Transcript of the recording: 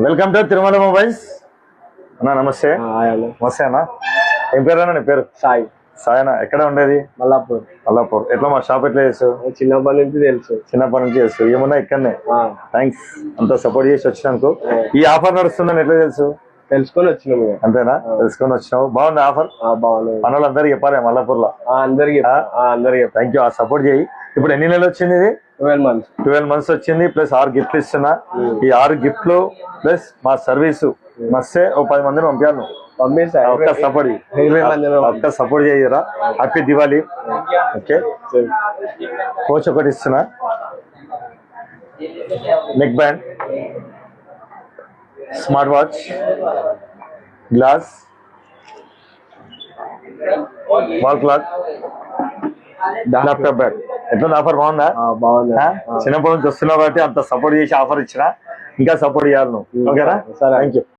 Welcome to Tirumala mobiles అన్న. నమస్తే. నమస్తే అన్న. ఏం పేరు అన్న? నీ పేరు? సాయి. సాయి అన్న. ఎక్కడ ఉండేది? మల్లాపూర్. మల్లాపూర్. ఎట్లా మా షాప్ ఎట్లా చేస్తావు? చిన్నప్పటి నుంచి తెలుసు. చిన్నప్పటి నుంచి చేస్తావు? ఏమన్నా ఇక్కడనే? థ్యాంక్స్ అంతా సపోర్ట్ చేసి వచ్చినానుకో. ఈ ఆఫర్ నడుస్తుందని ఎట్లా తెలుసు? తెలుసుకొని వచ్చినాము. అంతేనా? తెలుసుకొని వచ్చినావు. బాగుంది ఆఫర్. బాగుంది. పనులు అందరికి చెప్పాలి మల్లాపూర్ లో. అందరికి థ్యాంక్ యూ. ఆ సపోర్ట్ చేయి. ఇప్పుడు ఎన్ని నెలలు వచ్చింది ఇది? 12 months వచ్చింది. ప్లస్ 6 గిఫ్ట్లు ఇస్తున్నా. ఈ 6 గిఫ్ట్లు ప్లస్ మా సర్వీసు మస్తే ఓ 10 మందిని పంపాను. ఒక్క సపోర్ట్ 20 మంది ఒక్క సపోర్ట్ చేయరా. హ్యాపీ దివాళీ. ఓకే. కోచ్ ఒకటి ఇస్తున్నా. Neck band, smart watch, glass, wall clock, laptop bag. ఎట్లా ఆఫర్ బాగుందా? బాగుంది. చిన్నప్పటి నుంచి వస్తున్నావు కాబట్టి అంత సపోర్ట్ చేసి ఆఫర్ ఇచ్చిన. ఇంకా సపోర్ట్ చేయాలి నువ్వు. ఓకేనా? Thank you.